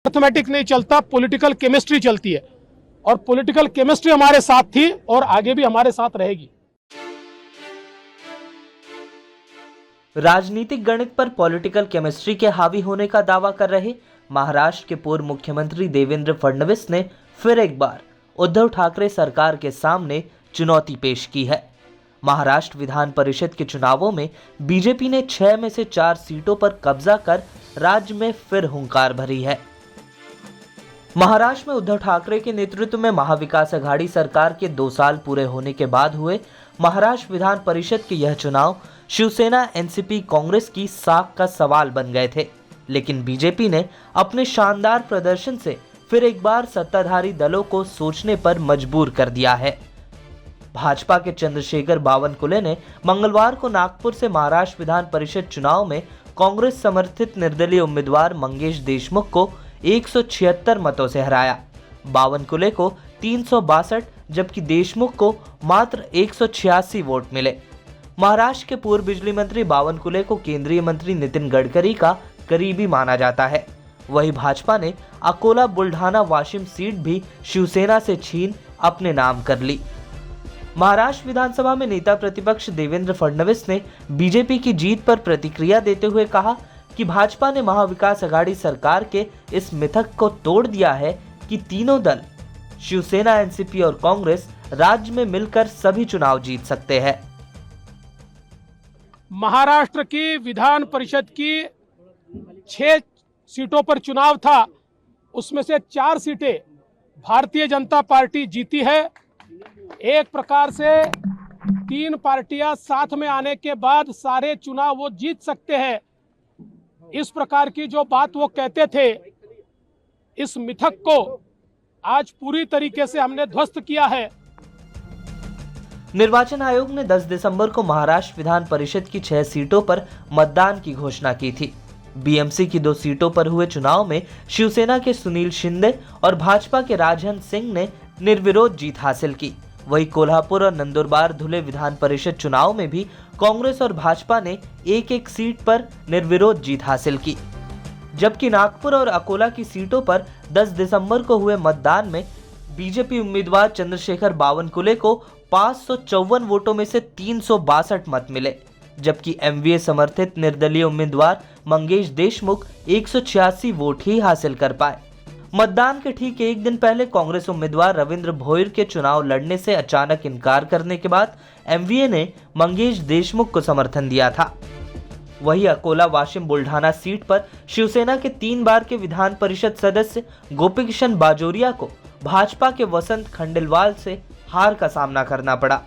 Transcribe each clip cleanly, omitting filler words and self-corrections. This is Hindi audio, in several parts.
मैथमेटिक नहीं चलता, पॉलिटिकल केमिस्ट्री चलती है और पॉलिटिकल केमिस्ट्री हमारे साथ थी और आगे भी हमारे साथ रहेगी। राजनीतिक गणित पर पॉलिटिकल केमिस्ट्री के हावी होने का दावा कर रहे महाराष्ट्र के पूर्व मुख्यमंत्री देवेंद्र फडणवीस ने फिर एक बार उद्धव ठाकरे सरकार के सामने चुनौती पेश की है। महाराष्ट्र विधान परिषद के चुनावों में बीजेपी ने 6 में से 4 सीटों पर कब्जा कर राज्य में फिर हुंकार भरी है। महाराष्ट्र में उद्धव ठाकरे के नेतृत्व में महाविकास अघाड़ी सरकार के 2 साल पूरे होने के बाद हुए महाराष्ट्र विधान परिषद के यह चुनाव शिवसेना, एनसीपी, कांग्रेस की साख का सवाल बन गए थे, लेकिन बीजेपी ने अपने शानदार प्रदर्शन से फिर एक बार सत्ताधारी दलों को सोचने पर मजबूर कर दिया है। भाजपा के चंद्रशेखर बावनकुले ने मंगलवार को नागपुर से महाराष्ट्र विधान परिषद चुनाव में कांग्रेस समर्थित निर्दलीय उम्मीदवार मंगेश देशमुख को 176 मतों से हराया। बावनकुले को 362 जबकि देशमुख को मात्र 186 वोट मिले। महाराष्ट्र के पूर्व बिजली मंत्री बावनकुले को केंद्रीय मंत्री नितिन गडकरी का करीबी माना जाता है। वहीं भाजपा ने अकोला, बुल्ढाना, वाशिम सीट भी शिवसेना से छीन अपने नाम कर ली। महाराष्ट्र विधानसभा में नेता प्रतिपक्ष देवेंद्र फडणवीस ने बीजेपी की जीत पर प्रतिक्रिया देते हुए कहा कि भाजपा ने महाविकास अघाड़ी सरकार के इस मिथक को तोड़ दिया है कि तीनों दल शिवसेना, एनसीपी और कांग्रेस राज्य में मिलकर सभी चुनाव जीत सकते हैं। महाराष्ट्र की विधान परिषद की 6 सीटों पर चुनाव था, उसमें से 4 सीटें भारतीय जनता पार्टी जीती है। एक प्रकार से 3 पार्टियां साथ में आने के बाद सारे चुनाव वो जीत सकते हैं, इस प्रकार की जो बात वो कहते थे, इस मिथक को आज पूरी तरीके से हमने ध्वस्त किया है। निर्वाचन आयोग ने 10 दिसंबर को महाराष्ट्र विधान परिषद की 6 सीटों पर मतदान की घोषणा की थी। बीएमसी की 2 सीटों पर हुए चुनाव में शिवसेना के सुनील शिंदे और भाजपा के राजहंस सिंह ने निर्विरोध जीत हासिल की। वहीं कोल्हापुर और नंदुरबार धुले विधान परिषद चुनाव में भी कांग्रेस और भाजपा ने एक सीट पर निर्विरोध जीत हासिल की, जबकि नागपुर और अकोला की सीटों पर 10 दिसंबर को हुए मतदान में बीजेपी उम्मीदवार चंद्रशेखर बावनकुले को 554 वोटों में से 362 मत मिले, जबकि एमवीए समर्थित निर्दलीय उम्मीदवार मंगेश देशमुख 186 वोट ही हासिल कर पाए। मतदान के ठीक एक दिन पहले कांग्रेस उम्मीदवार रविंद्र भोयर के चुनाव लड़ने से अचानक इनकार करने के बाद एमवीए ने मंगेश देशमुख को समर्थन दिया था। वहीं अकोला, वाशिम, बुल्ढाना सीट पर शिवसेना के 3 बार के विधान परिषद सदस्य गोपीकिशन बाजोरिया को भाजपा के वसंत खंडेलवाल से हार का सामना करना पड़ा।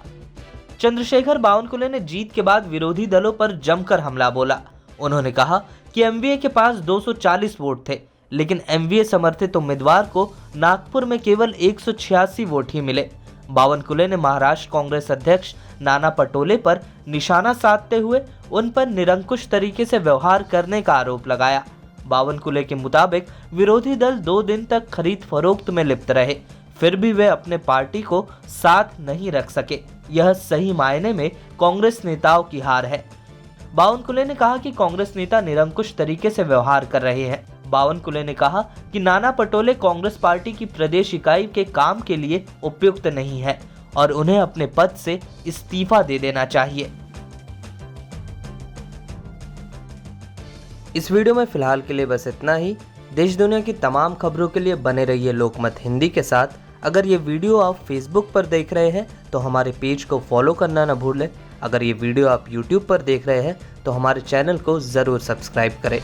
चंद्रशेखर बावनकुले ने जीत के बाद विरोधी दलों पर जमकर हमला बोला। उन्होंने कहा कि एमवीए के पास 240 वोट थे, लेकिन एमवीए समर्थित उम्मीदवार को नागपुर में केवल 186 वोट ही मिले। बावनकुले ने महाराष्ट्र कांग्रेस अध्यक्ष नाना पटोले पर निशाना साधते हुए उन पर निरंकुश तरीके से व्यवहार करने का आरोप लगाया। बावनकुले के मुताबिक विरोधी दल 2 दिन तक खरीद फरोख्त में लिप्त रहे, फिर भी वे अपने पार्टी को साथ नहीं रख सके। यह सही मायने में कांग्रेस नेताओं की हार है। बावनकुले ने कहा कि कांग्रेस नेता निरंकुश तरीके से व्यवहार कर रहे हैं। बावनकुले ने कहा कि नाना पटोले कांग्रेस पार्टी की प्रदेश इकाई के काम के लिए उपयुक्त नहीं है और उन्हें अपने पद से इस्तीफा दे देना चाहिए। इस वीडियो में फिलहाल के लिए बस इतना ही। देश दुनिया की तमाम खबरों के लिए बने रहिए लोकमत हिंदी के साथ। अगर ये वीडियो आप फेसबुक पर देख रहे हैं तो हमारे पेज को फॉलो करना न भूलें। अगर ये वीडियो आप यूट्यूब पर देख रहे हैं तो हमारे चैनल को ज़रूर सब्सक्राइब करें।